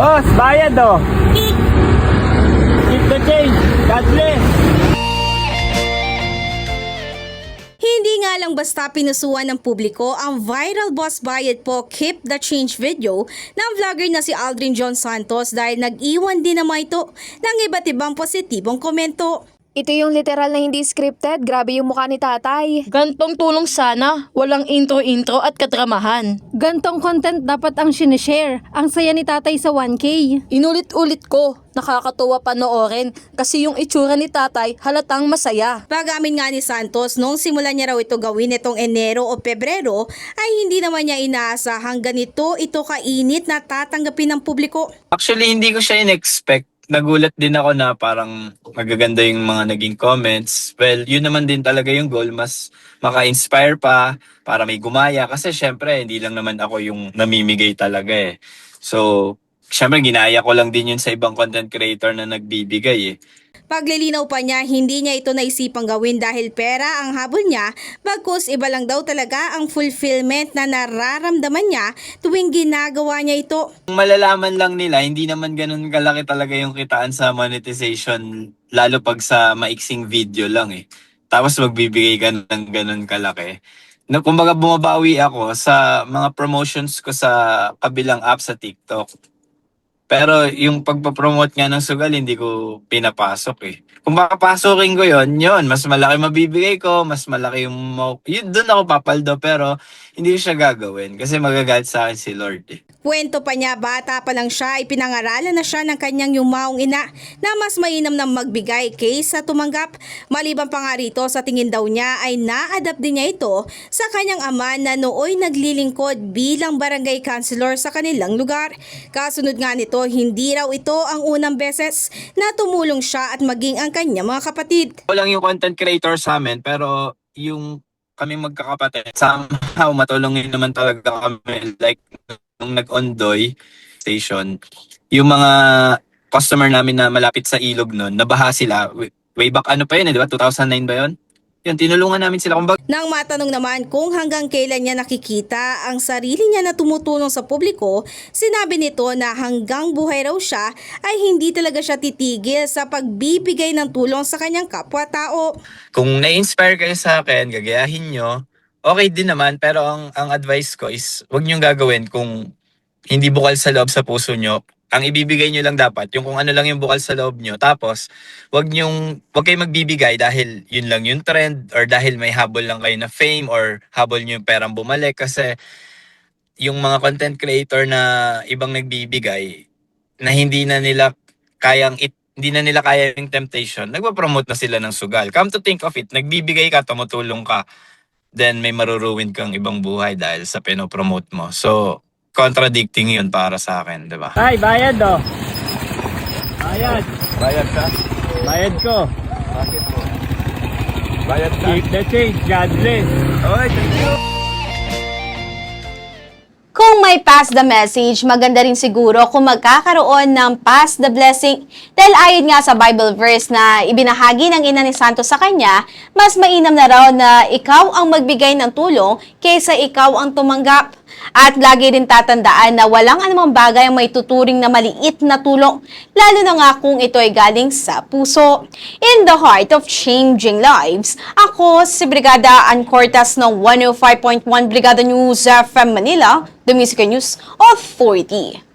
Boss, bayad oh. Keep the change. God bless. Hindi nga lang basta pinusuan ng publiko ang viral boss bayad po keep the change video ng vlogger na si Aldrin John Santos dahil nag-iwan din naman ito ng iba't ibang positibong komento. Ito yung literal na hindi scripted. Grabe yung mukha ni tatay. Gantong tulong sana, walang intro-intro at kadramahan. Gantong content dapat ang sinishare. Ang saya ni tatay sa 1K. Inulit-ulit ko, nakakatuwa panoorin kasi yung itsura ni tatay halatang masaya. Pag-amin nga ni Santos, nung simulan niya raw ito gawin itong Enero o Pebrero, ay hindi naman niya inaasahang ganito ito kainit na tatanggapin ng publiko. Actually, hindi ko siya in-expect. Nagulat din ako na parang magaganda yung mga naging comments. Well, yun naman din talaga yung goal. Mas maka-inspire pa para may gumaya. Kasi syempre, hindi lang naman ako yung namimigay talaga eh. So, syempre, ginaya ko lang din yun sa ibang content creator na nagbibigay eh. Paglilinaw pa niya, hindi niya ito naisipang gawin dahil pera ang habol niya, bagkus iba lang daw talaga ang fulfillment na nararamdaman niya tuwing ginagawa niya ito. Malalaman lang nila, hindi naman ganun kalaki talaga yung kitaan sa monetization, lalo pag sa maiksing video lang eh. Tapos magbibigay ka ng ganun kalaki. No, kumbaga bumabawi ako sa mga promotions ko sa kabilang app sa TikTok. Pero yung pagpapromote nga ng sugal, hindi ko pinapasok eh. Kung papasokin ko yun, mas malaki mabibigay ko, mas malaki yung yun, doon ako papaldo, pero hindi ko siya gagawin kasi magagalit sa akin si Lord eh. Kwento pa niya, bata pa lang siya, ipinangaralan na siya ng kanyang yumaong ina na mas mainam na magbigay kaysa tumanggap. Maliban pa nga rito, sa tingin daw niya ay na-adapt din niya ito sa kanyang ama na nooy naglilingkod bilang barangay councilor sa kanilang lugar. Kasunod nga nito, hindi raw ito ang unang beses na tumulong siya at maging ang kanyang mga kapatid. Ako lang yung content creator sa amin, pero yung kami magkakapatid, somehow matulungin naman talaga kami. Like, nung nag-Ondoy station, yung mga customer namin na malapit sa ilog nun, nabaha sila. Way back ano pa yun, di ba? 2009 ba yun? Yun, tinulungan namin sila kumbaga. Nang matanong naman kung hanggang kailan niya nakikita ang sarili niya na tumutulong sa publiko, sinabi nito na hanggang buhay raw siya ay hindi talaga siya titigil sa pagbibigay ng tulong sa kanyang kapwa-tao. Kung na-inspire kayo sa akin, gagayahin nyo, okay din naman, pero ang advice ko is, huwag nyo gagawin kung hindi bukal sa loob sa puso nyo. Ang ibibigay nyo lang dapat, yung kung ano lang yung bukal sa loob nyo. Tapos, huwag kayong magbibigay dahil yun lang yung trend or dahil may habol lang kayo na fame or habol nyo yung perang bumalik. Kasi yung mga content creator na ibang nagbibigay na hindi na nila kaya yung temptation, nagpa-promote na sila ng sugal. Come to think of it, nagbibigay ka, tumutulong ka, then may maruruwin kang ibang buhay dahil sa pinopromote mo. So, contradicting yun para sa akin, di ba? Ay, bayad oh. Bayad. Bayad ka? Bayad ko. Bakit po? Bayad ka? Keep the change. God bless. Okay, thank you. Kung may pass the message, maganda rin siguro kung magkakaroon ng pass the blessing. Dahil ayon nga sa Bible verse na ibinahagi ng ina ni Santos sa kanya, mas mainam na raw na ikaw ang magbigay ng tulong kaysa ikaw ang tumanggap. At lagi rin tatandaan na walang anumang bagay ang may tuturing na maliit na tulong, lalo na nga kung ito ay galing sa puso. In the heart of changing lives, ako si Brigada Ann Cortas ng 105.1 Brigada News FM Manila, the Music News Authority.